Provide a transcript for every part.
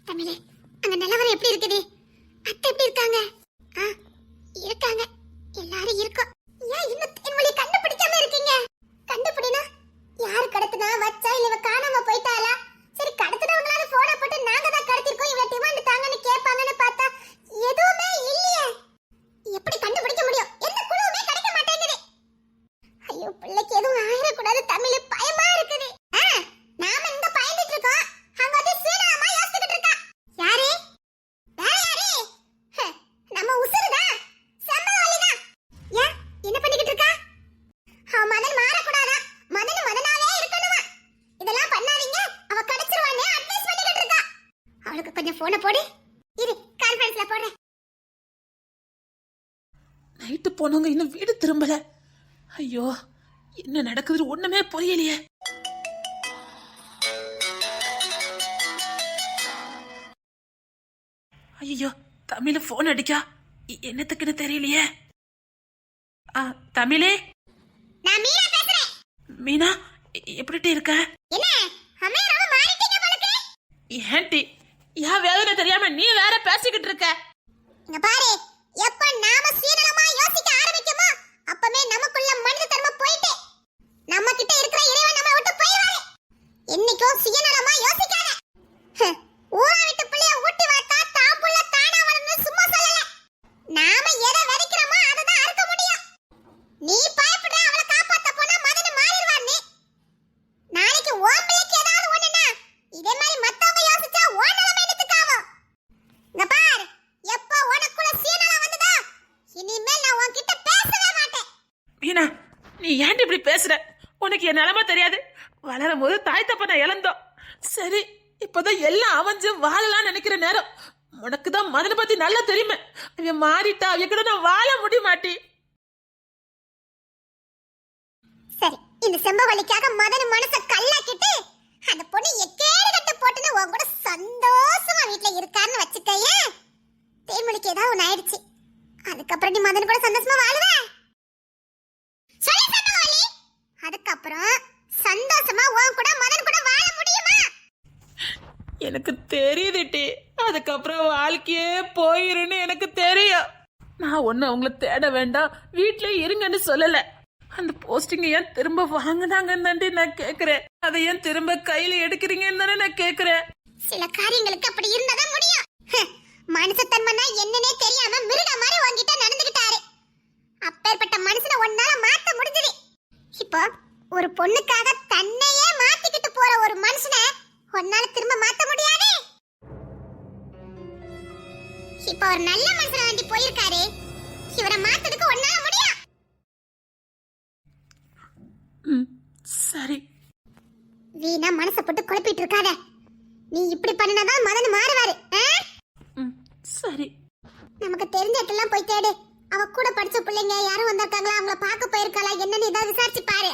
தமிழே, அங்க நிலவரம் எப்படி இருக்குது? அத்தை எப்படி இருக்காங்க? இருக்காங்க, எல்லாரும் இருக்கோம். ஏன் இன்னும் தேன்மொழி கண்டுபிடிக்காம இருக்கீங்க? கண்டுபிடினா யாரு கடத்துனா வச்சா இல்ல இவ காணாம போயிட்டாளா? சரி, கடத்துனவங்களால போன போட்டு நாங்க தான் கடத்திருக்கோம், இவ டிமாண்ட் தாங்கன்னு கேட்பாங்கன்னு பார்த்தா எதுவுமே இல்லையே. எப்படி கண்டுபிடிக்க முடியும்? எந்த குழுவுமே கிடைக்க மாட்டேங்குது. ஐயோ, பிள்ளைக்கு எதுவும் ஆயிடக்கூடாது தமிழ், பயமா இருக்குது. நாம இங்க பயந்துட்டு இருக்கோம், அங்க வந்து சீனாமா யோசிச்சுக்கிட்டு இருக்கா. யாரு? வேற யாரு? நம்ம உசுருதா, செம்மவலிதா. ஏன் என்ன பண்ணிக்கிட்டு இருக்கா? மதன் மாறக்கூடாதா, மதன் மதனாவே இருக்கணுமா? இதெல்லாம் பண்ணாதீங்க, அவ கிடைச்சிருவானே அட்வைஸ் பண்ணிக்கிட்டு இருக்கா. அவளுக்கு கொஞ்சம் போனை போடு, இரு கான்ஃபரன்ஸ்ல போடுறேன். நைட்டு போனவங்க இன்னும் வீடு திரும்பல. ஐயோ, என்ன நடக்குது ஒண்ணுமே புரியலையே. ஐயோ, தமிழ் போன் அடிக்கா, என்னத்துக்குன்னு தெரியலையே. தமிழே, நான் மீனா பேசுறேன். மீனா, எப்படி இருக்க? என்ன அமேராவ மாறிட்டீங்க போலக்கு? ஏன்டி ஏன் வேதனை தெரியாம நீ வேற பேசிக்கிட்டு இருக்க? இங்க பாரு, எப்ப நாம சீனலமா யோசிக்க ஆரம்பிக்குமோ அப்பவே நமக்குள்ள மனித தர்மம் போயிட்டு நம்ம கிட்ட இருக்கிற இறைவன் நம்ம விட்டு போயிடுவாரு. என்னைக்கும் சுயநலமா யோசிக்காத. ஊரா விட்டு பிள்ளைய ஊட்டி வளர்த்தா தான் புள்ள தானா வளர்ந்து சும்மா சொல்லல. நாம எதை விதைக்கிறோமோ அதை தான் அறுக்க முடியும். நீ பயப்படுற அவளை காப்பாத்த போனா மதன் மாறிடுவான்னு. நாளைக்கு ஓம்பளைக்கு ஏதாவது ஒண்ணுனா இதே மாதிரி மத்தவங்க யோசிச்சா ஓ நிலைமை என்னத்துக்காகும்? இங்க பாரு, எப்ப உனக்குள்ள சீனலம் வந்ததா இனிமேல் நான் உன்கிட்ட பேசவே மாட்டேன். மீனா, நீ ஏன்டி இப்படி பேசுற? உனக்கு என் நிலைமை தெரியாது. வளரும் போது தாய் தப்பனை இழந்தோம். சரி, இப்பதான் எல்லாம் அவஞ்சு வாழலாம் நினைக்கிற நேரம். உனக்கு தான் மதனை பத்தி நல்லா தெரியுமே. அவன் மாறிட்டா அவ கூட நான் வாழ முடிய மாட்டி. சரி, இந்த செம்பவலிக்காக மதன் மனச கல்லாக்கிட்டு அந்த பொண்ணு எக்கேடு கட்டு போட்டுன்னு உன் கூட சந்தோஷமா வீட்ல இருக்கான்னு வச்சுக்கையே. தேன்மொழிக்கு ஏதாவது ஒண்ணு ஆயிடுச்சு, அதுக்கப்புறம் நீ மதன் கூட சந்தோஷமா வாழுவ? சொல்லி செம்பவலி, அதுக்கப்புறம் சந்தோஷமா உன் கூட மதன் கூட வாழ முடியுமா? எனக்கு தெரியுதுட்டி, அதுக்கப்புறம் வாழ்க்கையே போயிருன்னு எனக்கு தெரியும். நான் ஒண்ணு அவங்கள தேட வேண்டாம், வீட்ல இருங்கன்னு சொல்லல. அந்த போஸ்டிங் ஏன் திரும்ப வாங்கினாங்கன்னு தாண்டி நான் கேக்குறேன். அதை ஏன் திரும்ப கையில எடுக்கிறீங்கன்னு தானே நான் கேக்குறேன். சில காரியங்களுக்கு அப்படி இருந்தாதான் முடியும். மனுஷத்தன்மைனா என்னன்னே தெரியாம மிருக மாதிரி உன்கிட்ட நடந்துகிட்டாரு. அப்பேற்பட்ட மனுஷனை ஒன்னால மாத்த முடிஞ்சது. இப்போ ஒரு பொண்ணுக்காக தன்னையே மாத்திக்கிட்டு போற ஒரு மனுஷனை ஒன்னால திரும்ப மாத்த முடியாது. இப்போ ஒரு நல்ல மனுஷனை வேண்டி போயிருக்காரு, இவரை மாத்ததுக்கு ஒன்னால முடியும். சரி, வீணா மனசை போட்டு குழப்பிட்டு இருக்காத. நீ இப்படி பண்ணினாதான் மதன் மாறுவாரு. சரி, நமக்கு தெரிஞ்ச இடத்துல போய் தேடு. அவ கூட படிச்ச பிள்ளைங்க யாரும் வந்திருக்காங்களா, அவங்கள பார்க்க போயிருக்காளா என்னன்னு ஏதாவது விசாரிச்சு பாரு.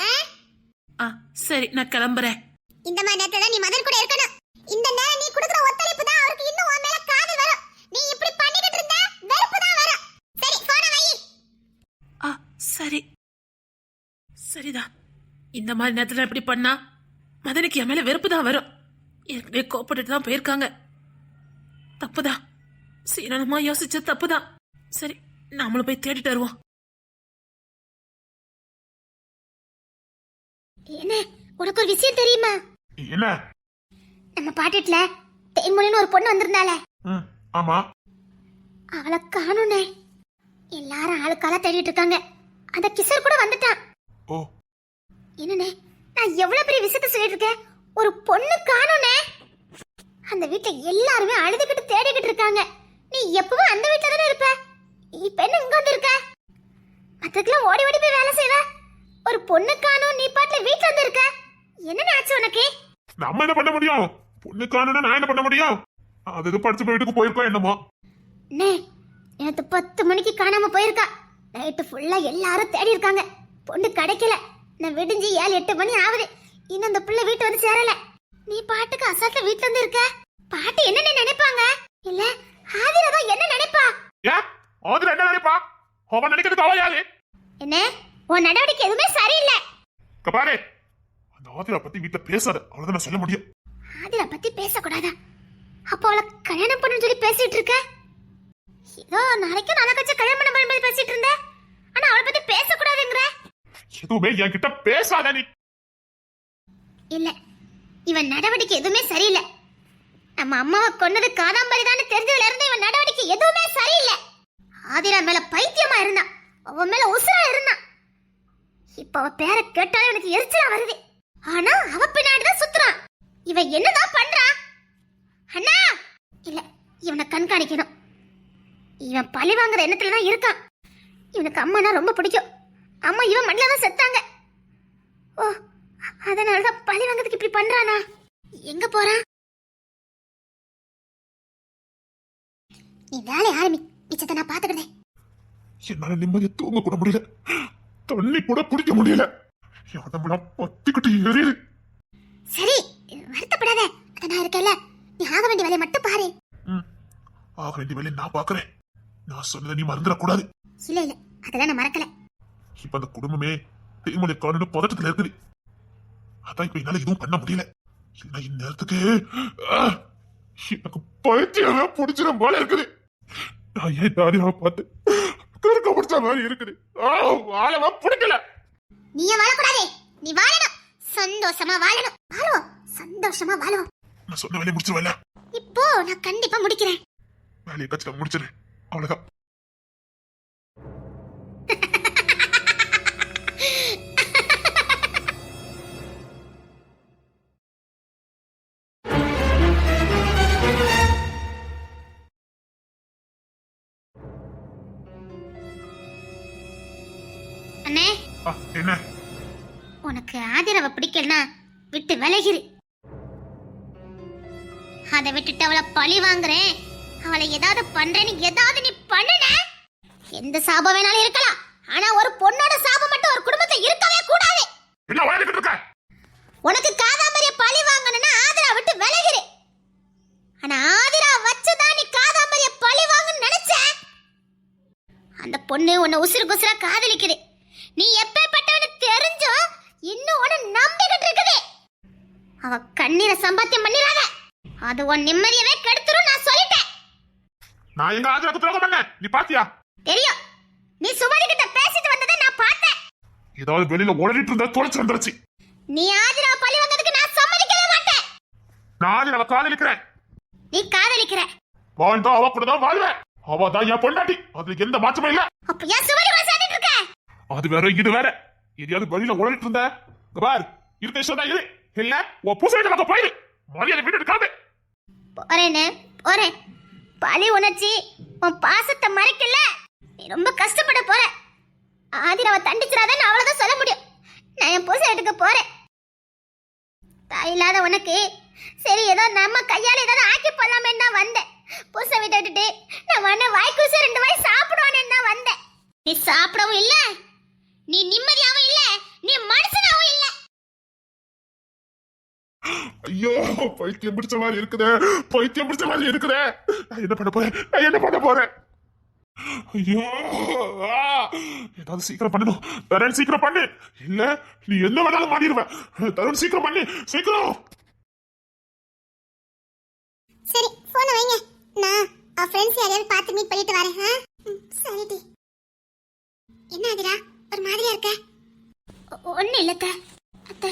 சரி, நான் கிளம்புறேன். இந்த மாதிரி நேரத்துல நீ மதன் கூட இருக்கணும். இந்த நேரம் நீ கொடுக்குற ஒத்துழைப்பு தான் அவருக்கு இன்னும் உன் மேல காதல் வரும். நீ இப்படி பண்ணிக்கிட்டு இருந்தா வெறுப்பு தான் வரும். சரி, போன வை. சரி, சரிதான். இந்த மாதிரி நேரத்துல எப்படி பண்ணா மதனுக்கு என் மேல வெறுப்பு தான் வரும். ஏற்கனவே கோப்பட்டு தான் போயிருக்காங்க. தப்புதான், சீனமா யோசிச்ச தப்புதான். சரி, நாமளும் போய் தேடிட்டு வருவோம். என்ன, உனக்கு ஒரு விஷயம் தெரியுமா? என்ன? நம்ம பாட்டுல தேன்மொழின்னு ஒரு பொண்ணு வந்திருந்தாளே. ஆமா, அவளை காணுனே. எல்லாரும் ஆளுக்கால தேடிட்டு இருக்காங்க. அந்த கிஷோர் கூட வந்துட்டான். ஓ, என்னனே, நான் எவ்வளவு பெரிய விஷயத்த சொல்லிட்டு இருக்கேன், ஒரு பொண்ணு காணுனே. அந்த வீட்ல எல்லாருமே அழுதுகிட்டு தேடிக்கிட்டு இருக்காங்க. நீ எப்பவும் அந்த வீட்ல தானே இருப்ப, இப்ப என்ன இங்க வந்து இருக்க? மத்ததுக்கெல்லாம் ஓடி ஓடி போய் வேலை செய்வ. ஒரு பொண்ணு காணும், நீ பாட்டுல வீட்ல வந்து இருக்க. என்ன ஆச்சு உனக்கு? நம்ம என்ன பண்ண முடியும்? பொண்ணு காணும்னா நான் என்ன பண்ண முடியும்? அது படிச்சு வீட்டுக்கு போயிருக்கோம் என்னமோ. நே, நேத்து 10 மணிக்கு காணாம போயிருக்கா. நைட்டு ஃபுல்லா எல்லாரும் தேடி இருக்காங்க, பொண்ணு கிடைக்கல. நான் விடிஞ்சு 7-8 மணி ஆகுது, இன்னும் அந்த பிள்ளை வீட்டு வந்து சேரல. நீ பாட்டுக்கு அசால்ட்டா வீட்ல இருந்து இருக்க. பாட்டு என்ன நினைப்பாங்க? இல்ல ஆதிரா என்ன நினைப்பா? ஆதிரா என்ன நினைப்பா? அவன் நினைக்கிறது அவ யாரு? என்ன, உன் நடவடிக்கை எதுவுமே சரியில்லை. பாரு, அந்த ஆதிரா பத்தி வீட்டுல பேசாத, அவ்வளவுதான் நான் சொல்ல முடியும். ஆதிரா பத்தி பேசக்கூடாதா? அப்போ அவளை கல்யாணம் பண்ணு சொல்லி பேசிட்டு இருக்க? ஏதோ நாளைக்கு நாளை கழிச்சு கல்யாணம் பண்ண மாதிரி பேசிட்டு இருந்த. ஆனா அவளை பத்தி பேசக்கூடாதுங்கிற. எதுவுமே என்கிட்ட பேசாத நீ. இல்ல, இவன் நடவடிக்கை எதுவுமே சரியில்லை. நம்ம அம்மாவை கொன்னது காதாம்பரி தான் தெரிஞ்சதுல இருந்து இவன் நடவடிக்கை எதுவுமே சரியில்லை. ஆதிரா மேல பைத்தியமா இருந்தான், அவன் மேல உசுரா இருந்தான். இப்ப அவ பேரை கேட்டாலே எனக்கு எரிச்சலா வருது. ஆனா அவ பின்னாடிதான் சுத்துறான். இவன் என்னதான் பண்றான்? அண்ணா இல்ல, இவனை கண்காணிக்கணும். இவன் பழி வாங்குற எண்ணத்துல தான் இருக்கான். இவனுக்கு அம்மானா ரொம்ப பிடிக்கும். அம்மா இவன் மண்ணில தான் செத்தாங்க. ஓ, அதனாலதான் பழி வாங்குறதுக்கு இப்படி பண்றானா? எங்க போறான்? நீ வேலை ஆரம்பி, மிச்சத்தை நான் பாத்துக்கிறேன். என்னால நிம்மதியை தூங்க கூட முடியல, தண்ணி கூட குடிக்க முடியல. என் உடம்புலாம் பத்திக்கிட்டு எரியுது. சரி, வருத்தப்படாத, அத நான் இருக்கேன்ல. நீ ஆக வேண்டிய வேலையை மட்டும் பாரு. ஆக வேண்டிய வேலையை நான் பாக்குறேன். நான் சொன்னதை நீ மறந்துடக்கூடாது. இல்ல இல்ல, அதெல்லாம் நான் மறக்கல. இப்ப அந்த குடும்பமே தேய்மொழி காணு பதட்டத்துல இருக்குது. அதான் இப்ப என்னால எதுவும் பண்ண முடியல. இல்ல இந்நேரத்துக்கு எனக்கு பைத்தியமே பிடிச்சிடும் போல இருக்குது. நான் ஏன் தாரியாவை பார்த்து கருக்க பிடிச்ச மாதிரி இருக்குது. வாழவா பிடிக்கல. நீ வாழக்கூடாது, நீ வாழணும். சந்தோஷமா வாழணும். வாழுவோம், சந்தோஷமா வாழுவோம். நான் சொன்ன வேலையை முடிச்சிருவேல. இப்போ நான் கண்டிப்பா முடிக்கிறேன். வேலையை கட்சியில முடிச்சிரு, அவ்வளவுதான். அண்ணே, என்ன உனக்கு ஆதிரவை பிடிக்கலனா விட்டு விலகிரு. அதை விட்டுட்டு அவளை பழி வாங்குறேன், அவளை ஏதாவது பண்றேன்னு ஏதாவது நீ பண்ணுன, எந்த சாபம் வேணாலும் இருக்கலாம். ஆனா ஒரு பொண்ணோட சாபம் மட்டும் ஒரு குடும்பத்தை இருக்கவே கூடாது. என்ன வளர்ந்துட்டு இருக்க? உனக்கு காதாம்பரிய பழி வாங்கணும்னா ஆதிரா விட்டு விலகிரு. ஆனா ஆதிரா வச்சுதான் நீ காதாம்பரிய பழி வாங்கன்னு நினைச்ச. அந்த பொண்ணு உன்னை உசுருக்கு உசுரா காதலிக்குது. நீ எப்பேற்பட்டவனு தெரிஞ்சும் இன்னும் உன்னை நம்பிக்கிட்டு இருக்குது. அவ கண்ணீரை சம்பாத்தியம் பண்ணிடாத, அது உன் நிம்மதியவே கெடுத்துரும். நான் சொல்லிட்டேன். நான் எங்க ஆதிராக்கு துரோகம் பண்ண நீ பாத்தியா? தெரியும், நீ சுமதி கிட்ட பேசிட்டு வந்ததை நான் பார்த்தேன். ஏதாவது வெளியில ஓடிட்டு இருந்தா தொலைச்சு வந்துருச்சு. நீ ஆதிரா பழி வாங்கிறதுக்கு நான் சம்மதிக்கவே மாட்டேன். நான் ஆதிராவை காதலிக்கிறேன். நீ காதலிக்கிற? வாழ்ந்தா அவ கூட தான் வாழ்வேன். அவ தான் என் பொண்டாட்டி, அதுல எந்த மாற்றமும் இல்ல. அப்ப ஏன் சுமதி கூட சேர்ந்துட்டு இருக்க? அது வேற இது வேற. எதையாவது வெளியில ஓடிட்டு இருந்த பார், இருக்க இஷ்டம் தான். இது இல்ல உன் பூசைக்கு பக்கம் போயிரு. மரியாதை வீட்டு இருக்காது. போறேன்னு போறேன். பழி உணர்ச்சி உன் பாசத்தை மறைக்கல. நீ ரொம்ப கஷ்டப்பட போற. ஆதிராவை தண்டிச்சிடாதன்னு அவ்வளவுதான் சொல்ல முடியும். நான் என் பூசை வீட்டுக்கு போறேன். தாய் இல்லாத உனக்கு சரி ஏதோ நம்ம கையால ஏதாவது ஆக்கி போடலாமேன்னு தான் வந்தேன். பூசை வீட்டை விட்டுட்டு நான் வந்த வாய்க்குசை 2 வாய் சாப்பிடுவானேன்னு தான் வந்தேன். நீ சாப்பிடவும் இல்ல, நீ நிம்மதியாவும் இல்ல, நீ மனுஷனாவும் இல்ல. ஐயோ, பைத்தியம் பிடிச்ச மாதிரி இருக்குதே, பைத்தியம் பிடிச்ச மாதிரி இருக்குதே. நான் என்ன பண்ண போறேன், நான் என்ன பண்ண போறேன்? ஐயோ, ஏதாவது சீக்கிரம் பண்ணணும். தருண் சீக்கிரம் பண்ணு, இல்ல நீ என்ன வேணாலும் மாறிடுவேன். தருண் சீக்கிரம் பண்ணு, சீக்கிரம். சரி, போன வைங்க. நான் ஃப்ரெண்ட்ஸ் யாரையாவது பார்த்து மீட் பண்ணிட்டு வரேன். சரிடி. என்ன ஆதிரா, ஒரு மாதிரியா இருக்க? ஒண்ணு இல்லத்த. அத்தை,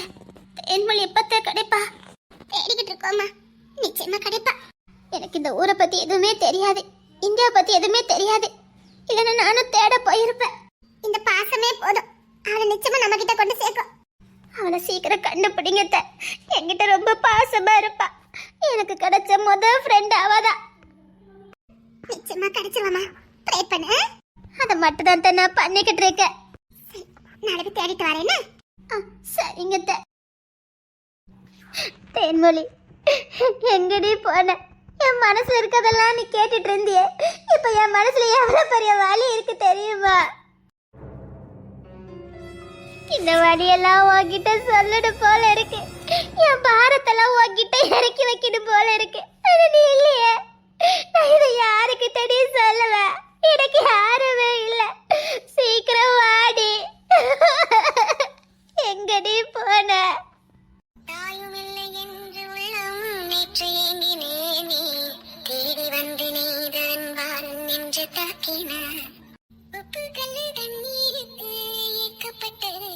தேன்மொழி எப்பத்த கிடைப்பா? தேடிக்கிட்டு இருக்கோமா, நிச்சயமா கிடைப்பா. எனக்கு இந்த ஊரை பத்தி எதுவுமே தெரியாது, இந்தியா பத்தி எதுவுமே தெரியாது. இல்லைன்னா நானும் தேட போயிருப்பேன். இந்த பாசமே போதும், அவளை நிச்சயமா நம்ம கிட்ட கொண்டு சேர்க்கும். அவளை சீக்கிரம் கண்டுபிடிங்க. என்கிட்ட ரொம்ப பாசமா இருப்பா. எனக்கு கிடைச்ச முதல் ஃப்ரெண்ட் அவதான். நிச்சயமா கிடைச்சிருவாமா, ட்ரை பண்ணு. அதை மட்டும் தான் நான் பண்ணிக்கிட்டு இருக்கேன். நாளைக்கு தேடிட்டு வரேன்னு. சரிங்க. தேன்மொழி, எங்கடி போன? என் மனசுல இருக்கதெல்லாம் நீ கேட்டுட்டு இருந்தியே, இப்ப என் மனசுல எவ்வளவு பெரிய வலி இருக்கு தெரியுமா? இந்த வழியெல்லாம் உன்கிட்ட சொல்லணும் போல இருக்கு. என் பாரத்தெல்லாம் உன்கிட்ட இறக்கி வைக்கணும் போல இருக்கு. அது நீ இல்லையே. நான் இதை யாருக்கு தெரியும் சொல்லுவேன்? எனக்கு யாருமே இல்ல. சீக்கிரம் வாடி. எங்கடி போன? தாயும் இல்லை என்று உள்ளம் நேற்று ஏங்கினே நீ தேனா உப்பு கல்லு தண்ணீருக்கு ஏக்கப்பட்டது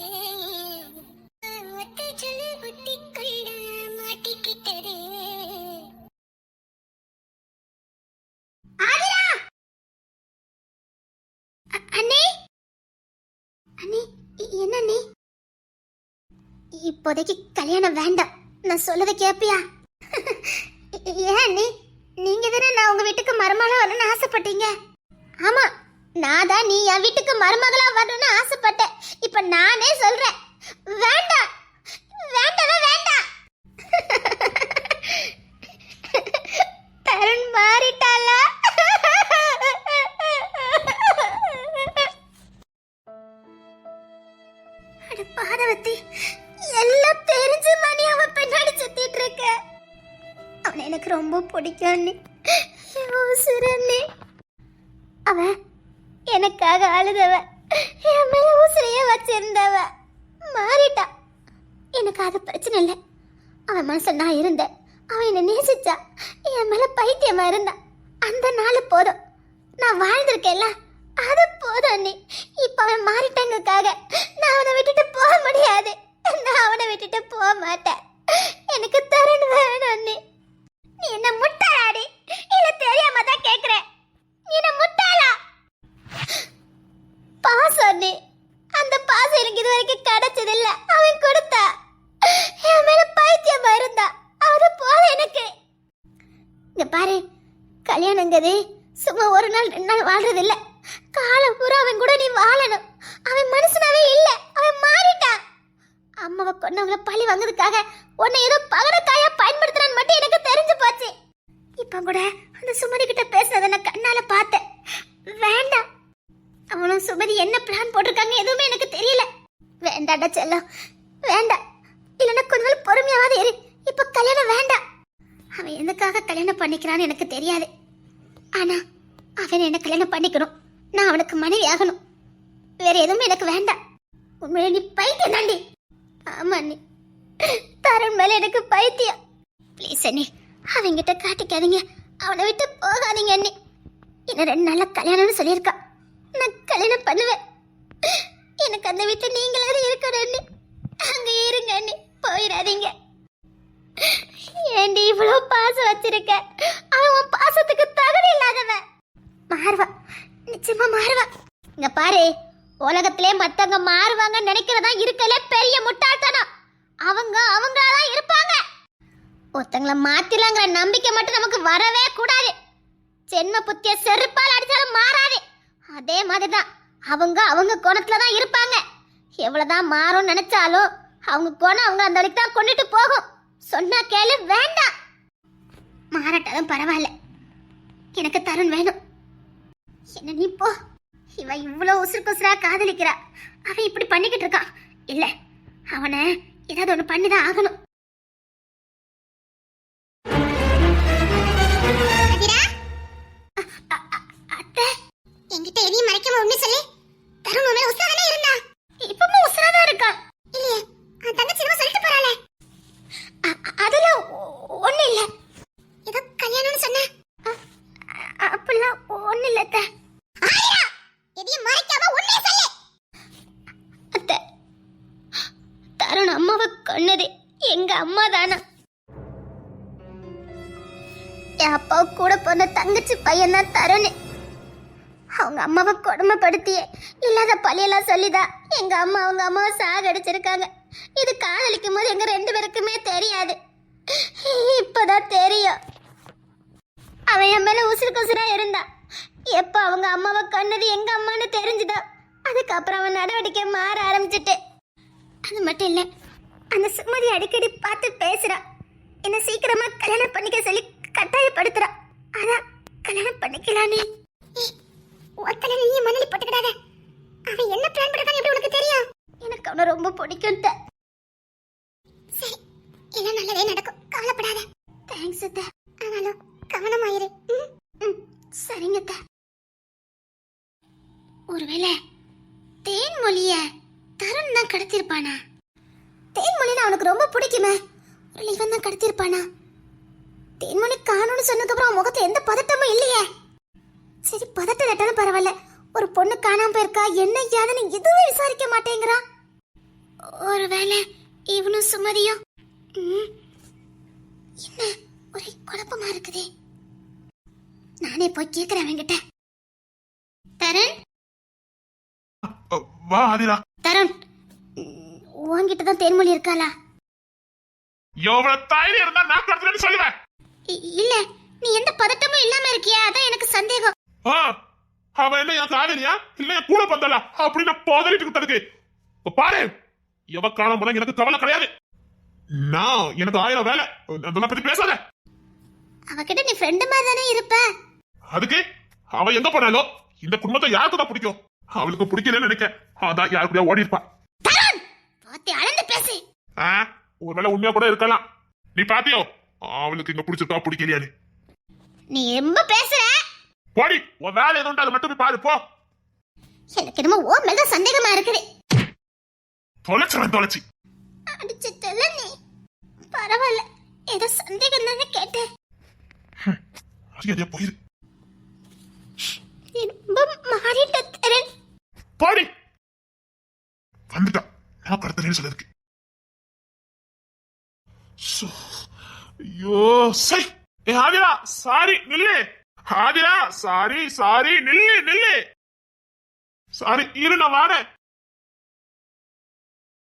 ஒத்த சொல்லு புத்திக்குள்ள மாட்டிக்கிட்டது. அண்ணே அண்ணே என்ன அண்ணே? இப்போதைக்கு கல்யாணம் வேண்டாம், நான் சொல்லதை கேப்பியா? ஏன் அண்ணே, நீங்க தானே நான் உங்க வீட்டுக்கு மருமகளா வரணும்னு ஆசைப்பட்டீங்க. ஆமா, நான் தான் நீ என் வீட்டுக்கு மருமகளா வரணும்னு ஆசைப்பட்டேன். இப்ப நானே சொல்றேன், வேண்டாம் வேண்டவே வேண்டாம். தருண் மாறிட்டாளா? அட பாதவத்தி, எல்லாம் தெரிஞ்சு மணி அவன் பின்னாடி சுத்திட்டு இருக்க. அவனை எனக்கு ரொம்ப பிடிக்கும் அண்ணி. உசுரண்ணி, அவன் எனக்காக அழுதவ, என் மேல உசுரையே வச்சிருந்தவ மாறிட்டா. எனக்கு அது பிரச்சனை இல்லை. அவன் மனசுல நான் இருந்தேன், அவன் என்னை நேசிச்சா, என் மேல பைத்தியமா இருந்தான். அந்த நாள் போதும், நான் வாழ்ந்திருக்கேன்ல, அது போதும் அண்ணி. இப்ப அவன் மாறிட்டங்கிறதுக்காக நான் அவனை விட்டுட்டு போக முடியாது. நான் அவனை விட்டுட்டு போக மாட்டேன். எனக்கு தருண் வேணும் அண்ணி. நீ என்ன முட்டாளாடி இல்ல தெரியாம தான் கேக்குறேன். நீ என்ன முட்டாளா? பாசம் அண்ணி, அந்த பாசம் எனக்கு இது வரைக்கும் கிடைச்சது இல்ல. அவன் கொடுத்தா, என் மேல பைத்தியமா இருந்தா, அது போல எனக்கு. இங்க பாரு, கல்யாணங்கிறது சும்மா ஒரு நாள் 2 நாள் வாழ்றது இல்ல. காலம் பூரா அவன் கூட நீ வாழணும். அவன் மனுஷனாவே இல்ல, அவன் மாறிட்டான். அம்மாவை கொன்னவங்கள பழி வாங்குறதுக்காக உன்னை ஏதோ பகரக்காயா பயன்படுத்துறான்னு மட்டும் எனக்கு தெரிஞ்சு போச்சு. இப்ப கூட அந்த சுமதி கிட்ட பேசுனதை நான் கண்ணால பார்த்தேன். வேண்டாம், அவனும் சுமதி என்ன பிளான் போட்டிருக்காங்க எதுவுமே எனக்கு தெரியல. வேண்டாடா செல்லம், வேண்டாம். இல்லைன்னா கொஞ்ச நாள் பொறுமையாவது இரு. இப்ப கல்யாணம் வேண்டாம். அவன் எதுக்காக கல்யாணம் பண்ணிக்கிறான்னு எனக்கு தெரியாது. ஆனா அவன் என்ன கல்யாணம் பண்ணிக்கணும், நான் அவனுக்கு மனைவி ஆகணும். வேற எதுவுமே எனக்கு வேண்டாம். உண்மையில நீ பைத்தியம் தாண்டி. ஆமா அண்ணி, தருண் மேல எனக்கு பைத்தியம். ப்ளீஸ் அண்ணி, அவங்கிட்ட காட்டிக்காதீங்க, அவனை விட்டு போகாதீங்க அண்ணி. இன்னும் 2 நாள்ல கல்யாணம்னு சொல்லியிருக்கான். நான் கல்யாணம் பண்ணுவேன். எனக்கு அந்த வீட்டுல நீங்களாவது இருக்கணும் அண்ணி. அங்க இருங்க அண்ணி, போயிடாதீங்க. ஏண்டி இவ்வளவு பாசம் வச்சிருக்க? அவன் உன் பாசத்துக்கு தகுதி இல்லாதவன். மாறுவா, நிச்சயமா மாறுவா. இங்க பாரு, உலகத்திலே மத்தவங்க மாறுவாங்க நினைக்கிறதா இருக்கல பெரிய முட்டாள்தனம். அவங்களாதான் இருப்பாங்க. ஒருத்தங்கள மாத்திரங்கிற நம்பிக்கை மட்டும் நமக்கு வரவே கூடாது. ஜென்ம புத்திய செருப்பால் அடிச்சாலும் மாறாது. அதே மாதிரிதான் அவங்க குணத்துலதான் இருப்பாங்க. எவ்வளவுதான் மாறும் நினைச்சாலும் அவங்க குணம் அவங்க அந்த வழிக்கு தான் கொண்டுட்டு போகும். சொன்னா கேளு, வேண்டாம். மாறட்டாலும் பரவாயில்ல, எனக்கு தருண் வேணும். என்ன நீ போ. இவ இவ்வளவு உசுரா காதலிக்கிறா, அவன் இப்படி பண்ணிக்கிட்டு இருக்கான். இல்ல, அவனை ஏதாவது ஒண்ணு பண்ணிதான் ஆகணும். அத்தை, என்கிட்ட எதையும் மறைக்காம ஒண்ணு சொல்லு. தருண் உண்மையில உசுராதானே இருந்தா? இப்பவும் உசுராதான் இருக்கா இல்லையே? தங்கச்சி நம்ம சொல்லிட்டு போறாளே. அதெல்லாம் ஒண்ணு இல்ல. ஏதோ கல்யாணம்னு சொன்ன. அப்படிலாம் ஒண்ணு இல்ல அத்தை. எதையும் மறைக்காம உண்மையை சொல்லு. அத்தை, தருண் அம்மாவை கொன்னது எங்க அம்மா தானா? என் அப்பாவை கூட பிறந்த தங்கச்சி பையன் தான் தருண். அவங்க அம்மாவை கொடுமைப்படுத்தியே இல்லாத பழியெல்லாம் சொல்லிதான் எங்க அம்மா அவங்க அம்மாவை சாகடிச்சிருக்காங்க. இது காதலிக்கும் போது எங்க 2 பேருக்குமே தெரியாது. இப்பதான் தெரியும். அவன் என் மேல உசுரா இருந்தா. எப்ப அவங்க அம்மாவை கொன்னது எங்க அம்மான்னு தெரிஞ்சுதோ அதுக்கப்புறம் அவன் நடவடிக்கை மாற ஆரம்பிச்சுட்டு. அது மட்டும் இல்ல, அந்த சுமதி அடிக்கடி பார்த்து பேசுறா. என்ன சீக்கிரமா கல்யாணம் பண்ணிக்க சொல்லி கட்டாயப்படுத்துறா. அதான் கல்யாணம் பண்ணிக்கலானே. ஒருத்தல நீ மணலி போட்டுக்கிடாத. அவன் என்ன பிளான் பண்ணிருக்கான்னு எப்படி உனக்கு தெரியும்? எனக்கு அவனை ரொம்ப பிடிக்கும். சரி, எல்லாம் நல்லதே நடக்கும், கவலைப்படாத. தேங்க்ஸ் அத்தை. ஆனாலும் கவனமாயிரு. சரிங்க அத்தை. ஒருவேளை தேன்மொழிய தருண் தான் கடத்திருப்பானா? தேன்மொழினா அவனுக்கு ரொம்ப பிடிக்குமே. ஒரு இவன் தான் கடத்திருப்பானா? தேன்மொழி காணும்னு சொன்னதுக்கு அப்புறம் முகத்துல எந்த பதட்டமும் இல்லையே. சரி பதட்டப்பட்டாலும் பரவாயில்ல, ஒரு பொண்ணு காணாம போயிருக்கா, என்ன ஏதுன்னு எதுவும் விசாரிக்க மாட்டேங்கிறா. ஒருவேளை இவனும் சுமதியும் என்ன ஒரே குழப்பமா இருக்குதே. நானே போய் கேக்குறேன் அவன்கிட்ட. தருண், வா ஆதிரா. தருண், உன்கிட்ட தான் தேன்மொழி இருக்காளா? எவ்வளவு தைரியம் இருந்தா நான் கடத்துறேன்னு சொல்லுவேன். இல்ல, நீ எந்த பதட்டமும் இல்லாம இருக்கியா, அதான் எனக்கு சந்தேகம். அவன் என்ன என் காதலியா இல்ல என் கூட பந்தலா அப்படின்னு போதலிட்டு கொடுத்ததுக்கு பாரு, எவ காலம் போல எனக்கு கவலை கிடையாது. நான் எனக்கு 1000 வேலை, அதெல்லாம் பத்தி பேசாத. அவகிட்ட நீ ஃப்ரெண்டு மாதிரி தானே இருப்ப. அதுக்கு அவ எங்க போனாலோ இந்த குடும்பத்தை யாருக்கு தான் பிடிக்கும்? அவளுக்கு பிடிக்கலன்னு நினைக்க, அதான் யாரு கூட ஓடி இருப்பா. பாத்தி அளந்து பேசு. ஒருவேளை உண்மையா கூட இருக்கலாம். நீ பாத்தியோ அவளுக்கு இங்க பிடிச்சிருக்கா பிடிக்கலையான்னு? நீ ரொம்ப பேசுற. போடி, உன் வேலை எதுவும் அதை மட்டும் போய் பாரு போ. எனக்கு என்னமோ ஓ மேல சந்தேகமா இருக்குது. தொலைச்சி அடிச்சிட்டல நீ. பரவாயில்ல, ஏதோ சந்தேகம் தானே கேட்டேன். அறியாதையா போயிரு. ரொம்ப மாறிட்ட தரேன். போடி, வந்துட்டா நான் கடத்துறேன்னு சொல்லிருக்கு. ஐயோ சை. ஆதிரா சாரி நில்லு. ஆதிரா சாரி நில்லு. சாரி இரு, நான் வாரேன்.